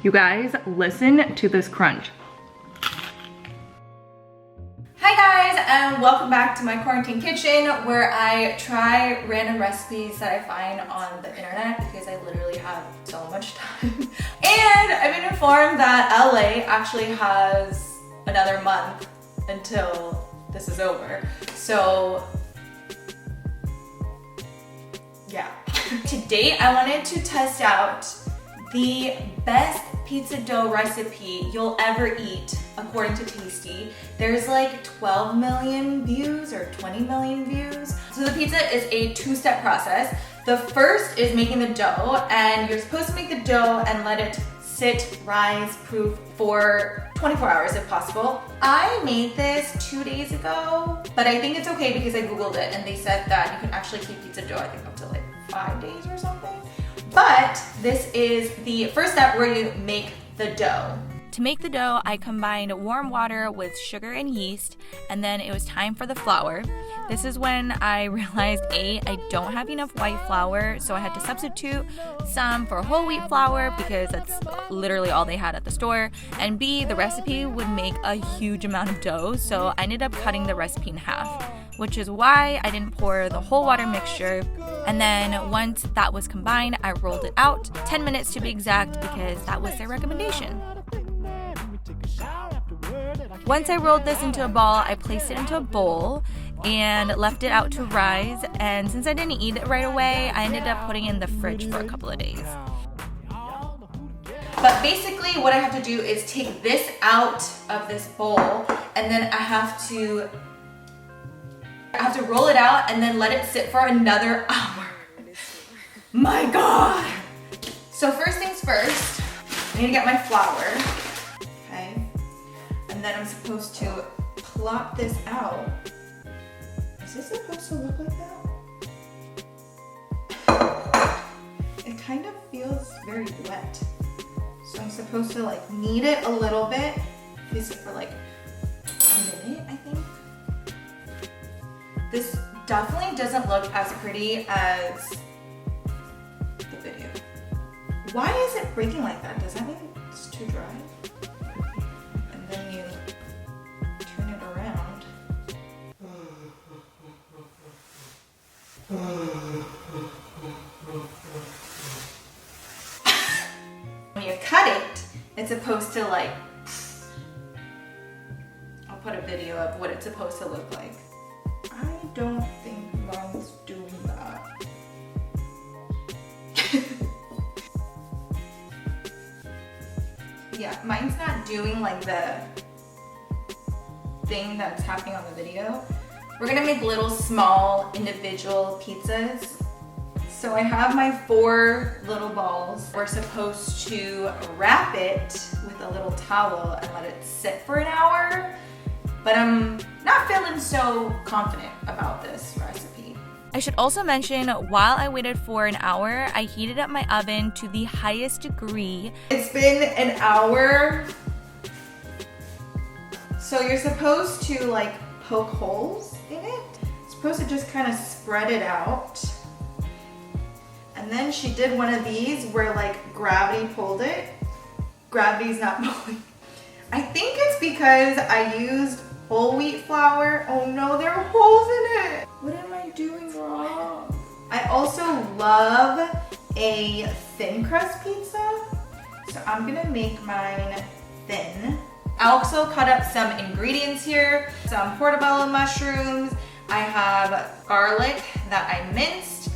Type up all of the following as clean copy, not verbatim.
You guys, listen to this crunch. Hi guys, and welcome back to my quarantine kitchen where I try random recipes that I find on the internet because I literally have so much time. And I've been informed that LA actually has another month until this is over. So yeah. Today I wanted to test out the best pizza dough recipe you'll ever eat according to Tasty. There's like 12 million views or 20 million views. So the pizza is a two-step process. The first is making the dough, and you're supposed to make the dough and let it sit rise proof for 24 hours if possible. I made this 2 days ago, but I think it's okay because I Googled it and they said that you can actually keep pizza dough, I think up to like 5 days or something. But this is the first step where you make the dough. To make the dough, I combined warm water with sugar and yeast, and then it was time for the flour. This is when I realized A, I don't have enough white flour, so I had to substitute some for whole wheat flour because that's literally all they had at the store. And B, the recipe would make a huge amount of dough, so I ended up cutting the recipe in half, which is why I didn't pour the whole water mixture. And then once that was combined, I rolled it out, 10 minutes to be exact, because that was their recommendation. Once I rolled this into a ball, I placed it into a bowl and left it out to rise. And since I didn't eat it right away, I ended up putting it in the fridge for a couple of days. But basically what I have to do is take this out of this bowl, and then I have to roll it out and then let it sit for another hour. My God. So first things first, I need to get my flour. And then I'm supposed to plop this out. Is this supposed to look like that? It kind of feels very wet. So I'm supposed to like knead it a little bit. Place it for like a minute, I think. This definitely doesn't look as pretty as the video. Why is it breaking like that? Does that mean it's too dry? Then you turn it around. When you cut it, it's supposed to like, I'll put a video of what it's supposed to look like. I don't think mine's doing that. Yeah, mine's not doing like the thing that's happening on the video. We're gonna make little small individual pizzas. So I have my 4 little balls. We're supposed to wrap it with a little towel and let it sit for an hour, but I'm not feeling so confident about this recipe. I should also mention, while I waited for an hour, I heated up my oven to the highest degree. It's been an hour. So you're supposed to like poke holes in it. You're supposed to just kind of spread it out. And then she did one of these where like gravity pulled it. Gravity's not pulling. I think it's because I used whole wheat flour. Oh no, there are holes in it. What am I doing wrong? I also love a thin crust pizza, so I'm gonna make mine thin. I also cut up some ingredients here, some portobello mushrooms. I have garlic that I minced,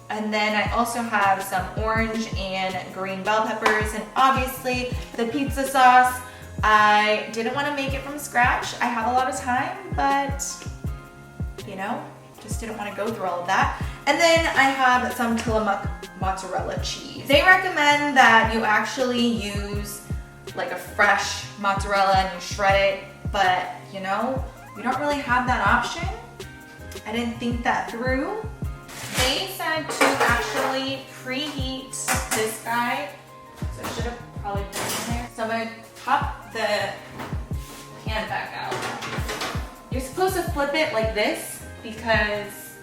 and then I also have some orange and green bell peppers, and obviously the pizza sauce. I didn't want to make it from scratch. I have a lot of time, but you know, just didn't want to go through all of that. And then I have some Tillamook mozzarella cheese. They recommend that you actually use like a fresh mozzarella and you shred it, but you know, we don't really have that option. I didn't think that through. They said to actually preheat this guy, so I should have probably put it in there. So I'm gonna pop the pan back out. You're supposed to flip it like this because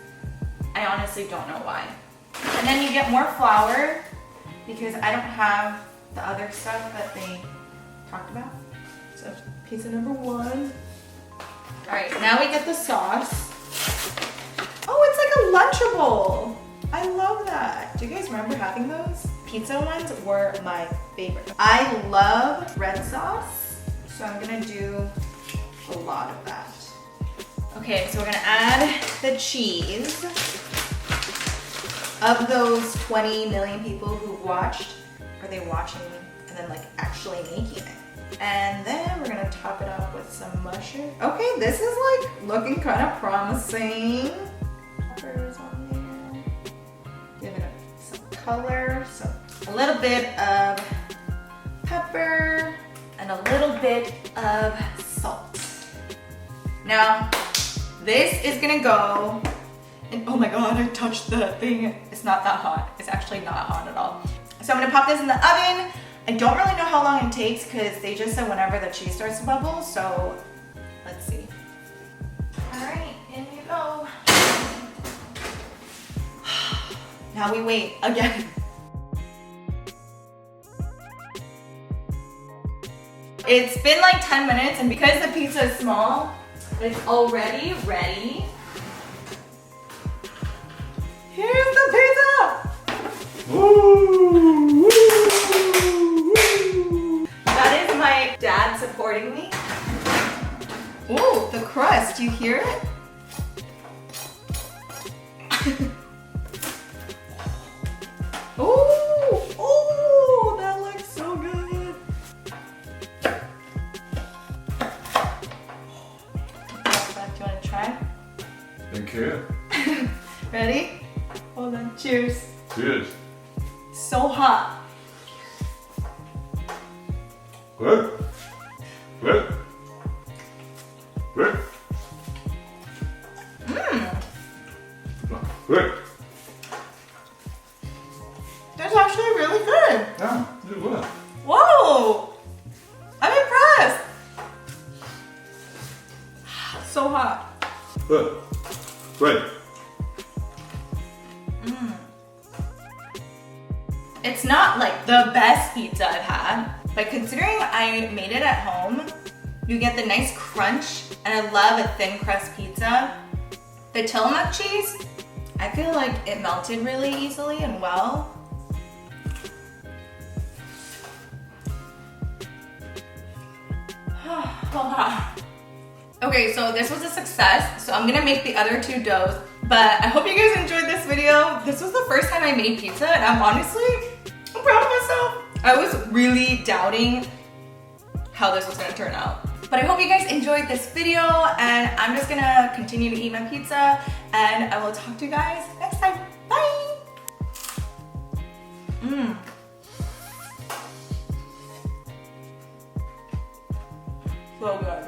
I honestly don't know why. And then you get more flour because I don't have the other stuff that they talked about. So pizza number 1. All right, now we get the sauce. Oh, it's like a Lunchable. I love that. Do you guys remember having those? Pizza ones were my favorite. I love red sauce, so I'm gonna do a lot of that. Okay, so we're gonna add the cheese. Of those 20 million people who watched, are they watching and then like actually making it? And then we're gonna top it off with some mushroom. Okay, this is like looking kind of promising. Peppers on there. Give it some color. So a little bit of pepper and a little bit of salt. Now, this is gonna go, and oh my God, I touched the thing. It's not that hot. It's actually not hot at all. So I'm gonna pop this in the oven. I don't really know how long it takes because they just said whenever the cheese starts to bubble, so let's see. All right, in you go. Now we wait again. It's been like 10 minutes, and because the pizza is small, it's already ready. Here's the pizza! Woo! That is my dad supporting me. Ooh, the crust, you hear it? Ooh, ooh, that looks so good. Do you want to try? Thank you. Ready? Hold on, cheers. Cheers. So hot. Good. Good. Good. Mmm, Good. that's actually really good. Yeah, you will. Whoa, I'm impressed. So hot. Good. Great. It's not like the best pizza I've had, but considering I made it at home, you get the nice crunch, and I love a thin crust pizza. The Tillamook cheese, I feel like it melted really easily and well. Okay, so this was a success, so I'm gonna make the other 2 doughs, but I hope you guys enjoyed this video. This was the first time I made pizza, and I'm proud of myself. I was really doubting how this was gonna turn out. But I hope you guys enjoyed this video, and I'm just gonna continue to eat my pizza, and I will talk to you guys next time. Bye! So good.